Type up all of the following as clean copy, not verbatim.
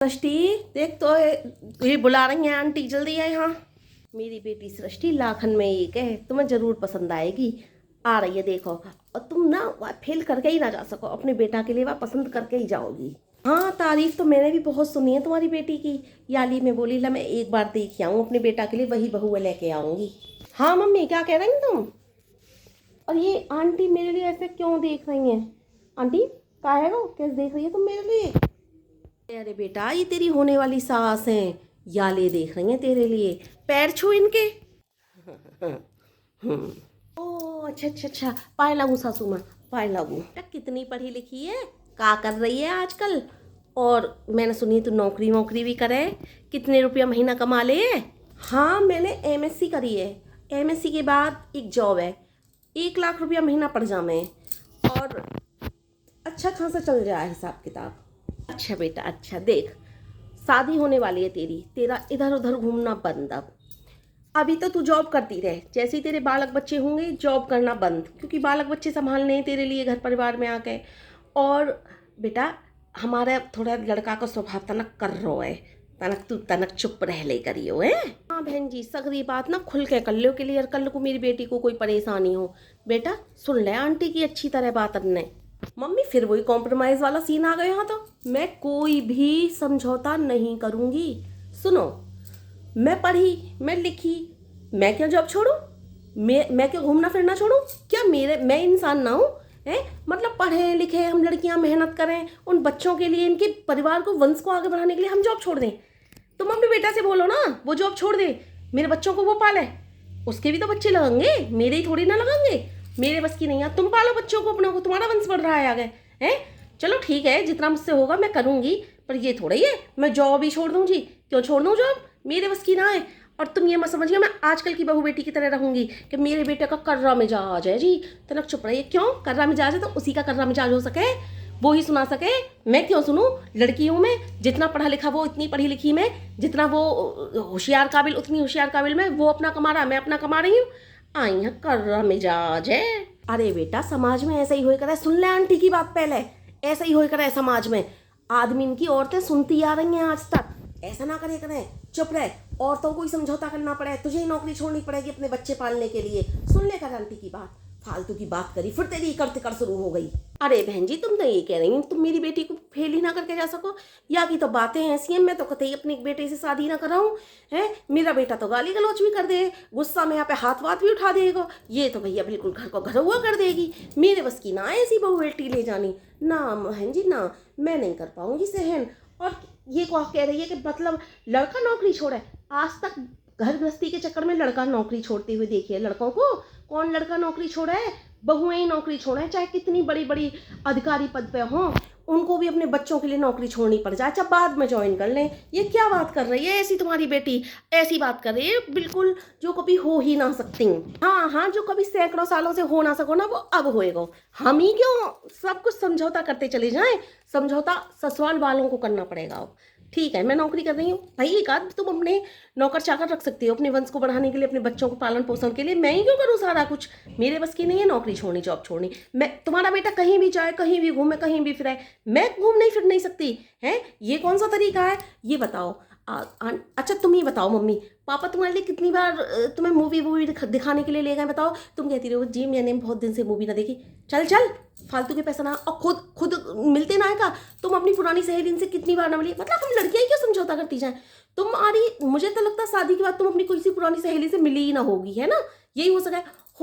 सृष्टि, देख तो ये बुला रही हैं आंटी, जल्दी है यहाँ। मेरी बेटी सृष्टि लाखन में एक है, तुम्हें जरूर पसंद आएगी। आ रही है देखो। और तुम ना वह फेल करके ही ना जा सको, अपने बेटा के लिए वह पसंद करके ही जाओगी। हाँ, तारीफ तो मैंने भी बहुत सुनी है तुम्हारी बेटी की। याली में बोली ला मैं एक बार देख आऊँ अपने बेटा के लिए, वही बहू लेके आऊँगी। हाँ मम्मी, क्या कह रही तुम? और ये आंटी मेरे लिए ऐसे क्यों देख रही हैं? आंटी क्या है वो, कैसे देख रही है तुम मेरे लिए? अरे बेटा, ये तेरी होने वाली सास हैं, याले देख रही हैं तेरे लिए। पैर छू इनके। ओ अच्छा अच्छा अच्छा, पाए लागू सासू माँ, पाए लागू। कितनी पढ़ी लिखी है, क्या कर रही है आजकल? और मैंने सुनी तू नौकरी वोकरी भी करे, कितने रुपया महीना कमा ले है? हाँ, मैंने एमएससी करी है। एमएससी के बाद एक जॉब है, 1 लाख रुपया महीना पड़ जा मैं, और अच्छा खासा चल जाए हिसाब किताब। अच्छा बेटा अच्छा, देख शादी होने वाली है तेरी, तेरा इधर उधर घूमना बंद। अब अभी तो तू जॉब करती रहे, जैसे ही तेरे बालक बच्चे होंगे जॉब करना बंद, क्योंकि बालक बच्चे संभालने हैं तेरे लिए घर परिवार में आके। और बेटा, हमारा थोड़ा लड़का का स्वभाव तनक कर रो है, तनक तू तनक चुप रह ले करियो है। हाँ बहन जी, सगरी बात ना खुल के कर लो के लिए, कल को मेरी बेटी को कोई परेशानी हो। बेटा सुन ले आंटी की अच्छी तरह बात ने। मम्मी फिर वही कॉम्प्रोमाइज वाला सीन आ गया। तो मैं कोई भी समझौता नहीं करूंगी। सुनो, मैं पढ़ी, मैं लिखी, मैं क्या जॉब छोड़ूं? मैं क्या घूमना फिरना छोड़ूं? क्या मैं इंसान ना हूं? है मतलब पढ़े लिखे हम लड़कियां मेहनत करें उन बच्चों के लिए, इनके परिवार को, वंश को आगे बढ़ाने के लिए हम जॉब छोड़ दें? तो मम्मी बेटा से बोलो ना वो जॉब छोड़ दे, मेरे बच्चों को वो पाले। उसके भी तो बच्चे लगेंगे, मेरे ही थोड़ी ना लगेंगे। मेरे बस की नहीं है, तुम पालो बच्चों को अपनों को, तुम्हारा वंश बढ़ रहा है आगे। हैं चलो ठीक है, जितना मुझसे होगा मैं करूंगी, पर ये थोड़ा ही है मैं जॉब ही छोड़ दूँ जी। क्यों छोड़ दूँ जॉब? मेरे बस की ना है। और तुम ये मत समझिए मैं आजकल की बहू बेटी की तरह रहूंगी कि मेरे बेटे का कर्रा मिजाज है जी, तनक चुप रहिए। क्यों कर्रा मिजाज है तो उसी का कर्रा मिजाज हो सके, वो ही सुना सके। मैं क्यों सुनूं? लड़की हूं मैं, जितना पढ़ा लिखा वो इतनी पढ़ी लिखी मैं, जितना वो होशियार काबिल उतनी होशियार काबिल मैं। वो अपना कमा रहा, मैं अपना कमा रही हूँ। आई है कर्रा मिजाज है। अरे बेटा, समाज में ऐसा ही हो करे। सुन ले आंटी की बात पहले, ऐसा ही हो करे समाज में। आदमी इनकी औरतें सुनती आ रही हैं आज तक, ऐसा ना करे करें, चुप रहे। औरतों को ही समझौता करना पड़े, तुझे ही नौकरी छोड़नी पड़ेगी अपने बच्चे पालने के लिए। सुन ले कर आंटी की बात, फालतू की बात करी फिर तेरी करते कर शुरू हो गई। अरे बहन जी, तुम तो ये कह रही हो तुम मेरी बेटी को फेल ही ना करके जा सको? या की तो बातें ऐसी हैं, मैं तो कतई अपने बेटे से शादी ना कराऊं। है मेरा बेटा तो गाली गलौज भी कर दे, गुस्सा में यहाँ पे हाथ वाथ भी उठा देगा। ये तो भैया बिल्कुल घर को घर हुआ कर देगी। मेरे बस की ना ऐसी बहू बेटी ले जानी। ना बहन जी ना, मैं नहीं कर पाऊंगी सहन। और ये को कह रही है कि मतलब लड़का नौकरी छोड़े? आज तक घर गृहस्थी के चक्कर में लड़का नौकरी छोड़ते हुए देखिए लड़कों को? कौन लड़का नौकरी छोड़ा है? बहुएं ही नौकरी छोड़ा है, चाहे कितनी बड़ी बड़ी अधिकारी पद पे हों, उनको भी अपने बच्चों के लिए नौकरी छोड़नी पड़ जाए, अच्छा बाद में ज्वाइन कर लें। ये क्या बात कर रही है ऐसी तुम्हारी बेटी? ऐसी बात कर रही है बिल्कुल जो कभी हो ही ना सकती। हाँ हाँ, जो कभी सैकड़ों सालों से हो ना सको ना, वो अब होएगा। हम ही क्यों सब कुछ समझौता करते चले जाएं? समझौता ससुराल वालों को करना पड़ेगा अब। ठीक है, मैं नौकरी कर रही हूँ भाई, एक आध तुम अपने नौकर चाकर रख सकती हो अपने वंश को बढ़ाने के लिए, अपने बच्चों को पालन पोषण के लिए। मैं ही क्यों करूँ सारा कुछ? मेरे बस की नहीं है नौकरी छोड़नी, जॉब छोड़नी। मैं तुम्हारा बेटा कहीं भी जाए, कहीं भी घूमे, कहीं भी फिरे, मैं घूम नहीं फिर नहीं सकती है? ये कौन सा तरीका है? ये बताओ। अच्छा तुम ही बताओ मम्मी, पापा तुम्हारे लिए कितनी बार तुम्हें मूवी वूवी दिखाने के लिए ले गए? बताओ। तुम कहती रहो जी मैंने बहुत दिन से मूवी ना देखी। चल चल, फालतू के पैसा ना। और खुद खुद मिलते ना है का? तुम अपनी पुरानी सहेली से कितनी बार ना मिली? मतलब हम लड़कियां ही क्यों समझौता करती जाए? तुम्हारी, मुझे तो लगता है शादी के बाद तुम अपनी कोई सी पुरानी सहेली से मिली ही ना होगी, है ना? यही हो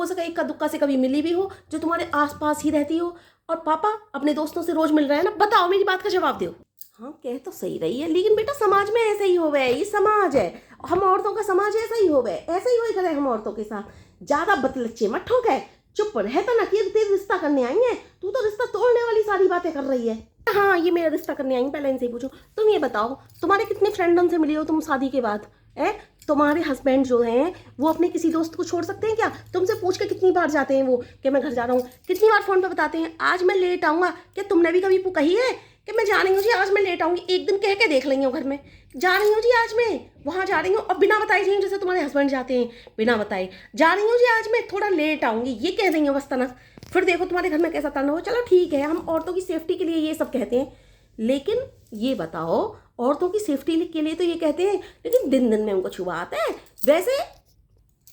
सके इक्का दुक्का से कभी मिली भी हो, जो तुम्हारे आसपास ही रहती हो। और पापा अपने दोस्तों से रोज मिल रहे हैं ना? बताओ, मेरी बात का जवाब दो। हाँ कह तो सही रही है, लेकिन बेटा समाज में ऐसे ही हो गए, ये समाज है, हम औरतों का समाज ऐसा ही हो गए, ऐसा ही हो गए हम औरतों के साथ। ज्यादा बतलच्चे मत ठोक है, चुप रहता ना कि तेरे रिश्ता करने आई है। तू तो रिश्ता तोड़ने वाली सारी बातें कर रही है। हाँ, ये मेरा रिश्ता करने आई, पहले इनसे पूछो। तुम ये बताओ, तुम्हारे कितने फ्रेंडन से मिली हो तुम शादी के बाद? है तुम्हारे हस्बैंड जो हैं वो अपने किसी दोस्त को छोड़ सकते हैं क्या? तुमसे पूछ के कितनी बार जाते हैं वो कि मैं घर जा रहा हूँ? कितनी बार फोन पे बताते हैं आज मैं लेट आऊँगा? क्या तुमने भी कभी कही है कि मैं जा रही हूँ जी आज मैं लेट आऊँगी? एक दिन कह के देख लेंगे घर में, जा रही हूँ जी आज मैं वहाँ जा रही हूँ, और बिना बताए जाइए, जैसे तुम्हारे हस्बैंड जाते हैं बिना बताए, जा रही हूँ जी आज मैं थोड़ा लेट आऊँगी, ये कह देंगे बस तनक। फिर देखो तुम्हारे घर में कैसा तन हो। चलो ठीक है, हम औरतों की सेफ्टी के लिए ये सब कहते हैं, लेकिन ये बताओ औरतों की सेफ्टी के लिए तो ये कहते हैं, लेकिन दिन दिन में उनको छुआत है। वैसे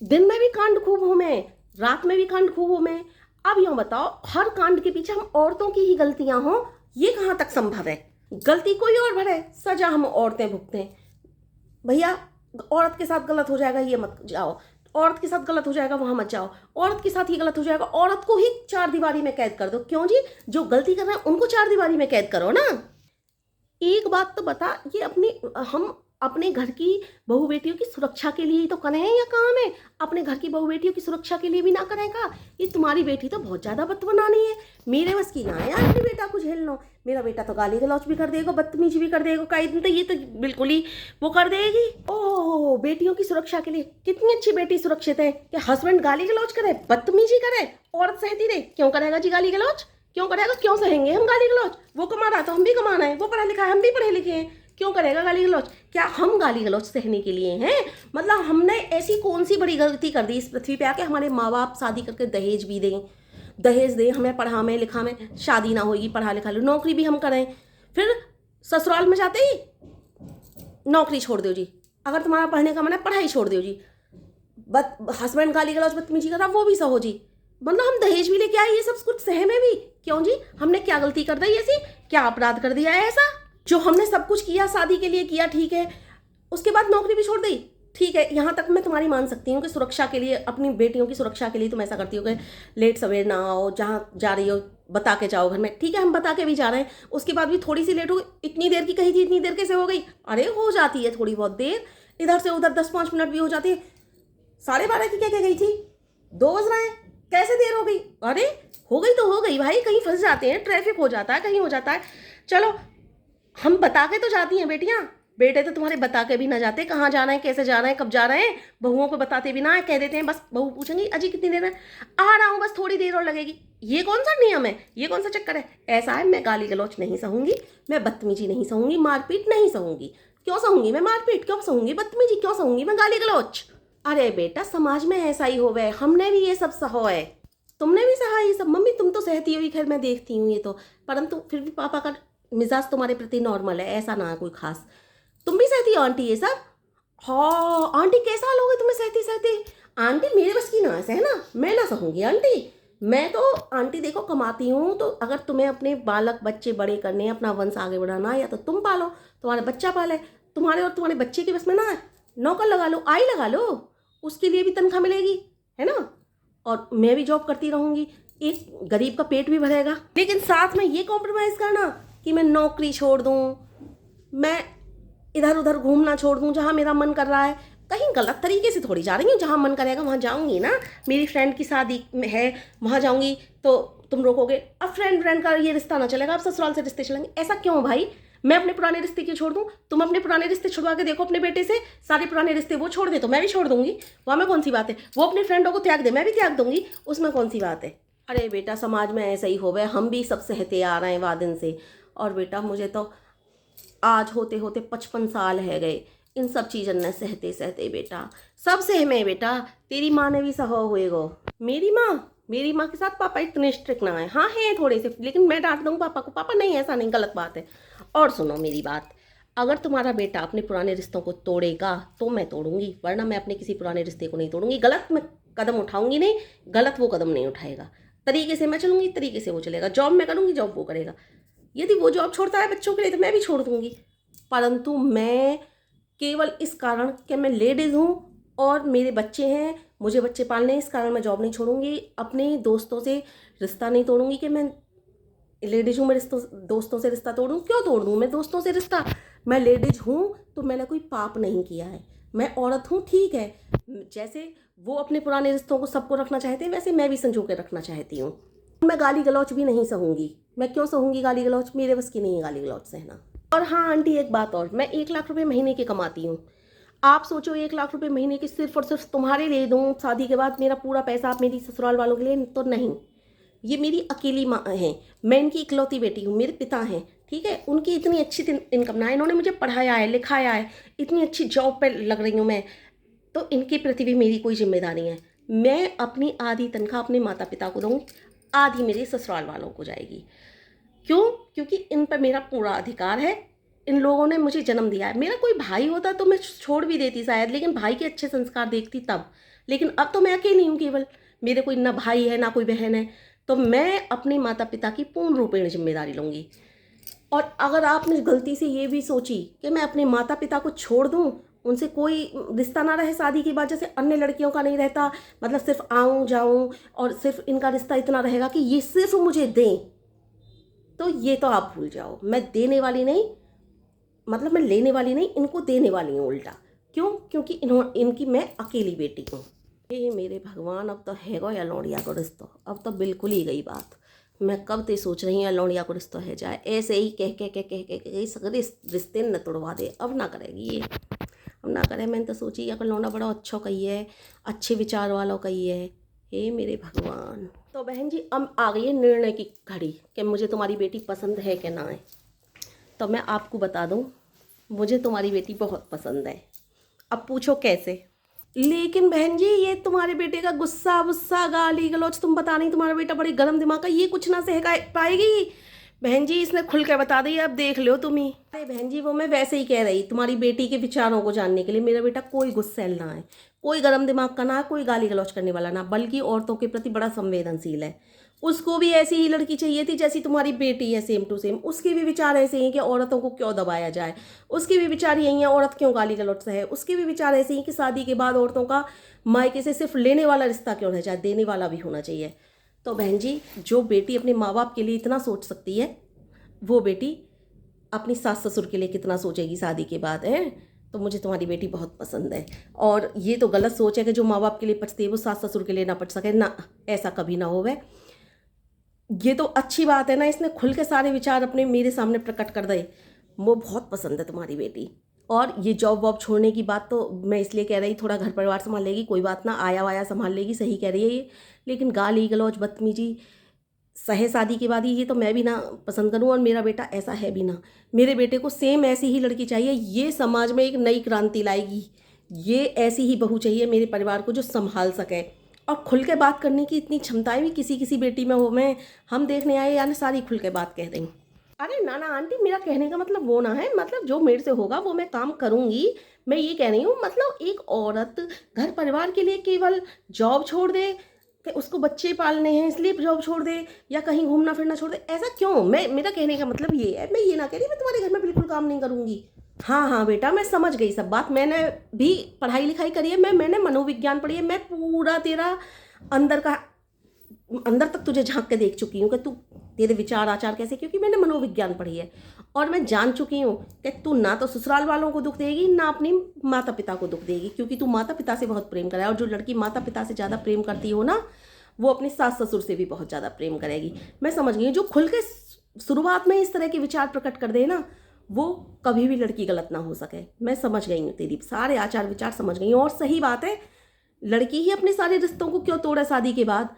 दिन में भी कांड खूब हूं मैं, रात में भी कांड खूब हूं मैं। अब यूं बताओ, हर कांड के पीछे हम औरतों की ही गलतियां हों, ये कहां तक संभव है? गलती कोई और भरे, सजा हम औरतें भुगतें। भैया, औरत के साथ गलत हो जाएगा ये मत जाओ, औरत के साथ गलत हो जाएगा वहां मत जाओ, औरत के साथ ही गलत हो जाएगा, औरत को ही चार दीवारी में कैद कर दो। क्यों जी? जो गलती कर रहे हैं उनको चार दीवारी में कैद करो ना। एक बात तो बता, ये हम अपने घर की बहू बेटियों की सुरक्षा के लिए ही तो करें या काम है? अपने घर की बहू बेटियों की सुरक्षा के लिए भी ना करें का? ये तुम्हारी बेटी तो बहुत ज्यादा बदतमीजी है, मेरे बस की ना है यार अपने बेटा को झेल लो। मेरा बेटा तो गाली गलौज भी कर देगा, बदतमीजी भी कर देगा, कई दिन तो ये तो बिल्कुल ही वो कर देगी। ओह, बेटियों की सुरक्षा के लिए कितनी अच्छी बेटी सुरक्षित है कि हस्बैंड गाली गलौज करे, बदतमीजी करे, औरत सहती रहे। क्यों करेगा जी गाली गलौज? क्यों करेगा? क्यों सहेंगे हम गाली गलौज? वो कमा रहा है तो हम भी कमाना है, वो पढ़ा लिखा है हम भी पढ़े लिखे हैं, क्यों करेगा गाली गलौज? क्या हम गाली गलौज सहने के लिए हैं? मतलब हमने ऐसी कौन सी बड़ी गलती कर दी इस पृथ्वी पे आके? हमारे माँ बाप शादी करके दहेज भी दें, दहेज दें, हमें पढ़ा में लिखा में, शादी ना होगी, पढ़ा लिखा लो, नौकरी भी हम करें, फिर ससुराल में जाते ही नौकरी छोड़ दो जी। अगर तुम्हारा पढ़ने का मन है, पढ़ाई छोड़ दो जी। हस्बैंड गाली गलौज बदतमीजी कर रहा, वो भी सहो जी। मतलब हम दहेज भी लेके आए, ये सब कुछ सहे में भी। क्यों जी? हमने क्या गलती कर दी ऐसी? क्या अपराध कर दिया है ऐसा जो हमने सब कुछ किया, शादी के लिए किया, ठीक है, उसके बाद नौकरी भी छोड़ दी, ठीक है। यहाँ तक मैं तुम्हारी मान सकती हूँ कि सुरक्षा के लिए, अपनी बेटियों की सुरक्षा के लिए तुम ऐसा करती हो कि लेट सवेर ना आओ, जहाँ जा रही हो बता के जाओ घर में, ठीक है, हम बता के भी जा रहे हैं, उसके बाद भी थोड़ी सी लेट हो गई। इतनी देर की कही थी, इतनी देर कैसे हो गई? अरे हो जाती है थोड़ी बहुत देर, इधर से उधर 10-5 मिनट भी हो जाती है। 12:30 की क्या गई थी, 2 बज रहे हैं, कैसे देर हो गई? अरे हो गई तो हो गई भाई, कहीं फंस जाते हैं, ट्रैफिक हो जाता है, कहीं हो जाता है। चलो, हम बता के तो जाती हैं बेटियां, बेटे तो तुम्हारे बता के भी ना जाते, कहाँ जाना है, कैसे जाना है, कब जा रहे हैं, बहुओं को बताते भी ना, कह देते हैं बस, बहू पूछेंगी अजी कितनी देर में आ रहा हूँ, बस थोड़ी देर और लगेगी। ये कौन सा नियम है? ये कौन सा चक्कर है? ऐसा है, मैं गाली गलौच नहीं सहूंगी, मैं बदतमीजी नहीं सहूंगी, मारपीट नहीं सहूंगी। क्यों सहूंगी मैं मारपीट? क्यों सहूंगी बदतमीजी? क्यों सहूंगी मैं गाली गलौच? अरे बेटा, समाज में ऐसा ही हो गए, हमने भी ये सब सहो है, तुमने भी सहा ये सब। मम्मी तुम तो सहती हो, खैर मैं देखती हूँ ये तो, परंतु फिर भी पापा का मिजाज तुम्हारे प्रति नॉर्मल है, ऐसा ना है कोई खास। तुम भी सहती हो आंटी ये सब? हाँ आंटी, कैसा हाल हो गया तुम्हें सहती सहती? आंटी मेरे बस की ना है सहना, मैं ना सहूंगी आंटी। मैं तो आंटी देखो कमाती हूँ, तो अगर तुम्हें अपने बालक बच्चे बड़े करने, अपना वंश आगे बढ़ाना, या तो तुम पालो, तुम्हारा बच्चा पाले, तुम्हारे और तुम्हारे बच्चे के बस में ना है, नौकर लगा लो, आई लगा लो, उसके लिए भी तनख्वाह मिलेगी, है ना, और मैं भी जॉब करती रहूंगी, एक गरीब का पेट भी भरेगा। लेकिन साथ में ये कॉम्प्रोमाइज़ करना कि मैं नौकरी छोड़ दूँ, मैं इधर उधर घूमना छोड़ दूँ, जहाँ मेरा मन कर रहा है, कहीं गलत तरीके से थोड़ी जा रही हूँ, जहाँ मन करेगा वहाँ जाऊँगी ना। मेरी फ्रेंड की शादी है, वहाँ जाऊँगी तो तुम रोकोगे? अब फ्रेंड का ये रिश्ता ना चलेगा, अब ससुराल से रिश्ते चलेंगे, ऐसा क्यों भाई? मैं अपने पुराने रिश्ते क्यों छोड़ दूँ? तुम अपने पुराने रिश्ते छुड़वा के देखो अपने बेटे से, सारे पुराने रिश्ते वो छोड़ दे तो मैं भी छोड़ दूंगी, वहाँ में कौन सी बात है? वो अपने फ्रेंडों को त्याग दे, मैं भी त्याग दूंगी, उसमें कौन सी बात है? अरे बेटा, समाज में ऐसा ही हो गया, हम भी सब सहते आ रहे हैं वादिन से। और बेटा मुझे तो आज होते होते 55 साल है गए इन सब चीज़न ने सहते सहते, बेटा सब सहमे बेटा। तेरी माँ ने भी सहो हुए गो। मेरी माँ के साथ पापा इतने स्ट्रिक्ट ना है, हाँ है थोड़े से, लेकिन मैं डांट दूंगा पापा को, पापा नहीं ऐसा नहीं, गलत बात है। और सुनो मेरी बात, अगर तुम्हारा बेटा अपने पुराने रिश्तों को तोड़ेगा तो मैं तोड़ूंगी, वरना मैं अपने किसी पुराने रिश्ते को नहीं तोड़ूंगी। गलत मैं कदम उठाऊंगी नहीं, गलत वो कदम नहीं उठाएगा। तरीके से मैं चलूंगी, तरीके से वो चलेगा। जॉब मैं करूंगी, जॉब वो करेगा। यदि वो जॉब छोड़ता है बच्चों के लिए तो मैं भी छोड़ दूंगी, परंतु मैं केवल इस कारण कि मैं लेडीज़ हूँ और मेरे बच्चे हैं, मुझे बच्चे पालने हैं, इस कारण मैं जॉब नहीं छोड़ूंगी। अपने दोस्तों से रिश्ता नहीं तोड़ूंगी कि मैं लेडीज हूँ, मैं दोस्तों से रिश्ता तोड़ूं? क्यों तोड़ दूँ मैं दोस्तों से रिश्ता? मैं लेडीज हूँ तो मैंने कोई पाप नहीं किया है, मैं औरत हूँ, ठीक है। जैसे वो अपने पुराने रिश्तों को सबको रखना चाहते हैं, वैसे मैं भी संजो के रखना चाहती हूँ। मैं गाली गलौच भी नहीं सहूंगी। मैं क्यों सहूंगी गाली गलौच? मेरे बस की नहीं है गाली गलौच सहना। और हाँ आंटी, एक बात और, मैं 1 लाख रुपए महीने के कमाती हूँ। आप सोचो 1 लाख रुपए महीने के सिर्फ और सिर्फ तुम्हारे ले दूँ शादी के बाद मेरा पूरा पैसा आप मेरी ससुराल वालों के लिए? तो नहीं, ये मेरी अकेली माँ है, मैं इनकी इकलौती बेटी हूँ। मेरे पिता हैं, ठीक है, उनकी इतनी अच्छी इनकम ना है, इन्होंने मुझे पढ़ाया है, लिखाया है, इतनी अच्छी जॉब पे लग रही हूँ मैं, तो इनके प्रति भी मेरी कोई जिम्मेदारी है। मैं अपनी आधी तनख्वाह अपने माता पिता को दूँगी, आधी मेरे ससुराल वालों को जाएगी। क्यों? क्योंकि इन पर मेरा पूरा अधिकार है, इन लोगों ने मुझे जन्म दिया है। मेरा कोई भाई होता तो मैं छोड़ भी देती शायद, लेकिन भाई के अच्छे संस्कार देखती तब। लेकिन अब तो मैं अकेली हूँ केवल, मेरे कोई ना भाई है ना कोई बहन है, तो मैं अपने माता पिता की पूर्ण रूपेण जिम्मेदारी लूँगी। और अगर आपने गलती से ये भी सोची कि मैं अपने माता पिता को छोड़ दूँ, उनसे कोई रिश्ता ना रहे शादी के बाद, जैसे अन्य लड़कियों का नहीं रहता, मतलब सिर्फ आऊँ जाऊँ और सिर्फ इनका रिश्ता इतना रहेगा कि ये सिर्फ मुझे दें, तो ये तो आप भूल जाओ। मैं देने वाली नहीं, मतलब मैं लेने वाली नहीं, इनको देने वाली हूँ उल्टा। क्यों? क्योंकि इनकी मैं अकेली बेटी हूँ। ये मेरे भगवान, अब तो है गो या लौंडिया को रिश्तो, अब तो बिल्कुल ही गई बात। मैं कब से सोच रही हूँ लौंडिया को रिश्तो है जाए, ऐसे ही कह सगरे रिश्ते न तोड़वा दे। अब ना करेगी ये, अब ना करे। मैंने तो सोची अगर लौंडा बड़ा अच्छा कही है, अच्छे विचार वालों कही है। हे मेरे भगवान। तो बहन जी, अब आ गई है निर्णय की घड़ी कि मुझे तुम्हारी बेटी पसंद है कि ना है। तो मैं आपको बता दूं, मुझे तुम्हारी बेटी बहुत पसंद है। अब पूछो कैसे। लेकिन बहन जी, ये तुम्हारे बेटे का गुस्सा वुस्सा गाली गलौज, तुम बता नहीं, तुम्हारा बेटा बड़ी गर्म दिमाग का, ये कुछ ना सह पाएगी। बहन जी, इसने खुल के बता दी, अब देख लो तुम ही। अरे बहन जी, वो मैं वैसे ही कह रही, तुम्हारी बेटी के विचारों को जानने के लिए। मेरा बेटा कोई गुस्सैल ना है, कोई गर्म दिमाग का ना है, कोई गाली गलौज करने वाला ना, बल्कि औरतों के प्रति बड़ा संवेदनशील है। उसको भी ऐसी ही लड़की चाहिए थी जैसी तुम्हारी बेटी है, सेम टू सेम। उसके भी विचार ऐसे हैं कि औरतों को क्यों दबाया जाए, उसके भी विचार यही हैं औरत क्यों गाली गलौज है। उसके भी विचार ऐसे हैं कि शादी के बाद औरतों का मायके से सिर्फ लेने वाला रिश्ता क्यों रह जाए, देने वाला भी होना चाहिए। तो बहन जी, जो बेटी अपने माँ बाप के लिए इतना सोच सकती है, वो बेटी अपनी सास ससुर के लिए कितना सोचेगी शादी के बाद है। तो मुझे तुम्हारी बेटी बहुत पसंद है। और ये तो गलत सोच है कि जो माँ बाप के लिए पचती है वो सास ससुर के लिए ना पच सके ना, ऐसा कभी ना होवे। ये तो अच्छी बात है ना, इसने खुल के सारे विचार अपने मेरे सामने प्रकट कर दे। वो बहुत पसंद है तुम्हारी बेटी। और ये जॉब वॉब छोड़ने की बात तो मैं इसलिए कह रही, थोड़ा घर परिवार संभाल लेगी, कोई बात ना, आया वाया संभाल लेगी, सही कह रही है ये। लेकिन गाली गलौज बदतमीजी सहे शादी के बाद ही, ये तो मैं भी ना पसंद करूँ, और मेरा बेटा ऐसा है भी ना। मेरे बेटे को सेम ऐसी ही लड़की चाहिए, ये समाज में एक नई क्रांति लाएगी। ये ऐसी ही बहू चाहिए मेरे परिवार को जो संभाल सके, और खुल के बात करने की इतनी क्षमताएं भी किसी किसी बेटी में हो। मैं हम देखने आए यानी सारी खुल के बात कह रही। अरे ना ना आंटी, मेरा कहने का मतलब वो ना है, मतलब जो मेरे से होगा वो मैं काम करूँगी। मैं ये कह रही हूँ, मतलब एक औरत घर परिवार के लिए केवल जॉब छोड़ दे कि उसको बच्चे पालने हैं इसलिए जॉब छोड़ दे, या कहीं घूमना फिरना छोड़ दे, ऐसा क्यों? मेरा कहने का मतलब ये है, मैं ये ना कह रही मैं तुम्हारे घर में बिल्कुल काम नहीं करूँगी। हाँ हाँ बेटा, मैं समझ गई सब बात। मैंने भी पढ़ाई लिखाई करी है, मैंने मनोविज्ञान पढ़ी है। मैं पूरा तेरा अंदर का, अंदर तक तुझे झांक के देख चुकी हूँ कि तू, तेरे विचार आचार कैसे, क्योंकि मैंने मनोविज्ञान पढ़ी है। और मैं जान चुकी हूँ कि तू ना तो ससुराल वालों को दुख देगी, ना अपनी माता पिता को दुख देगी, क्योंकि तू माता पिता से बहुत प्रेम करे। और जो लड़की माता पिता से ज़्यादा प्रेम करती हो ना, वो अपनी सास ससुर से भी बहुत ज़्यादा प्रेम करेगी। मैं समझ गई हूँ, जो खुल के शुरुआत में इस तरह के विचार प्रकट कर दे ना, वो कभी भी लड़की गलत ना हो सके। मैं समझ गई हूँ, तेरी सारे आचार विचार समझ गई हूँ। और सही बात है, लड़की ही अपने सारे रिश्तों को क्यों तोड़े शादी के बाद।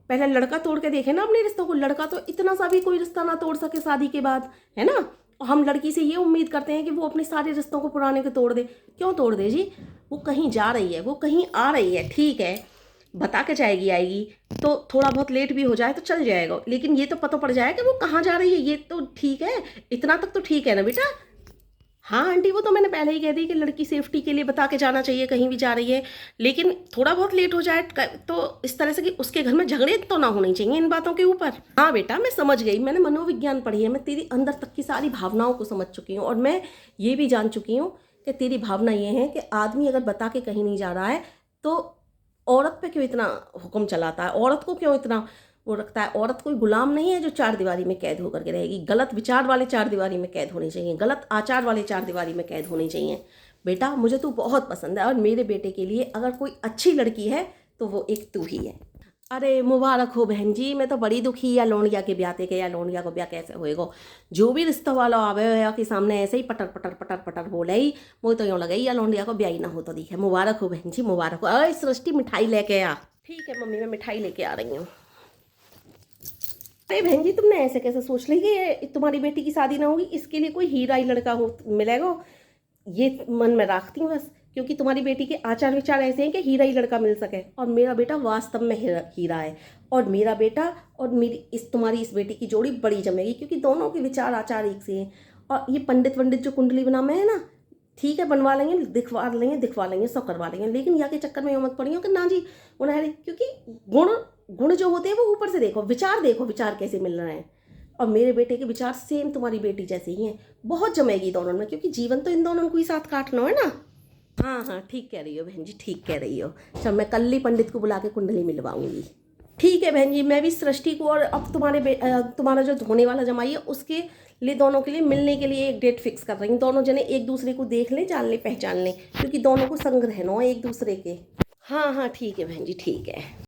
पहले लड़का तोड़ के देखे ना अपने रिश्तों को। लड़का तो इतना सा भी कोई रिश्ता ना तोड़ सके शादी के बाद, है ना। और हम लड़की से ये उम्मीद करते हैं कि वो अपने सारे रिश्तों को पुराने को तोड़ दे। क्यों तोड़ दे जी? वो कहीं जा रही है, वो कहीं आ रही है, ठीक है, बता के जाएगी, आएगी तो थोड़ा बहुत लेट भी हो जाए तो चल जाएगा, लेकिन ये तो पता पड़ जाए कि वो कहाँ जा रही है। ये तो ठीक है, इतना तक तो ठीक है ना बेटा। हाँ आंटी, वो तो मैंने पहले ही कह दी कि लड़की सेफ्टी के लिए बता के जाना चाहिए कहीं भी जा रही है, लेकिन थोड़ा बहुत लेट हो जाए तो इस तरह से कि उसके घर में झगड़े तो ना होने चाहिए इन बातों के ऊपर। हाँ बेटा, मैं समझ गई, मैंने मनोविज्ञान पढ़ी है, मैं तेरी अंदर तक की सारी भावनाओं को समझ चुकी हूँ। और मैं ये भी जान चुकी हूँ कि तेरी भावना ये है कि आदमी अगर बता के कहीं नहीं जा रहा है तो औरत पे क्यों इतना हुक्म चलाता है, औरत को क्यों इतना वो रखता है। औरत कोई गुलाम नहीं है जो चार दीवारी में कैद होकर के रहेगी। गलत विचार वाले चार दीवारी में कैद होने चाहिए, गलत आचार वाले चार दीवारी में कैद होने चाहिए। बेटा, मुझे तू बहुत पसंद है, और मेरे बेटे के लिए अगर कोई अच्छी लड़की है तो वो एक तू ही है। अरे मुबारक हो बहन जी, मैं तो बड़ी दुखी या लौंडिया के ब्याते के, या लौंडिया को ब्याह कैसे होएगा। जो भी रिश्ता वाला आवे या के सामने ऐसे ही पटर पटर पटर पटर बोले ही, मुझे तो यूँ लगे या लौंडिया को ब्याह ही ना हो तो दिखे। मुबारक हो बहन जी, मुबारक हो। अरे सृष्टि, मिठाई लेके आ। ठीक है मम्मी, मैं मिठाई लेके आ रही हूँ। अरे बहन जी, तुमने ऐसे कैसे सोच ली कि तुम्हारी बेटी की शादी ना होगी, इसके लिए कोई हीरा ही लड़का हो मिलेगा, ये मन में रखती हूँ बस। क्योंकि तुम्हारी बेटी के आचार विचार ऐसे हैं कि हीरा ही लड़का मिल सके, और मेरा बेटा वास्तव में हीरा है। और मेरा बेटा और मेरी तुम्हारी इस बेटी की जोड़ी बड़ी जमेगी, क्योंकि दोनों के विचार आचार एक से हैं। और ये पंडित वंडित जो कुंडली बना में है ना, ठीक है बनवा लेंगे, दिखवा लेंगे, सब करवा लेंगे, लेकिन यहाँ के चक्कर में मत पड़ियो कि ना जी उन्हें, क्योंकि गुण गुण जो होते हैं वो ऊपर से देखो, विचार कैसे मिल रहे हैं। और मेरे बेटे के विचार सेम तुम्हारी बेटी जैसे ही हैं, बहुत जमेगी दोनों में, क्योंकि जीवन तो इन दोनों को ही साथ काटना है ना। हाँ हाँ ठीक कह रही हो बहन जी, ठीक कह रही हो। चल मैं कल ही पंडित को बुला के कुंडली मिलवाऊंगी। ठीक है बहन जी, मैं भी सृष्टि को और अब तुम्हारा जो होने वाला जमाई है उसके लिए, दोनों के लिए मिलने के लिए एक डेट फिक्स कर रही हूँ। दोनों जने एक दूसरे को देख लें, जान लें, पहचान लें, क्योंकि दोनों को संग रहना हो एक दूसरे के। हाँ हाँ ठीक है बहन जी, ठीक है।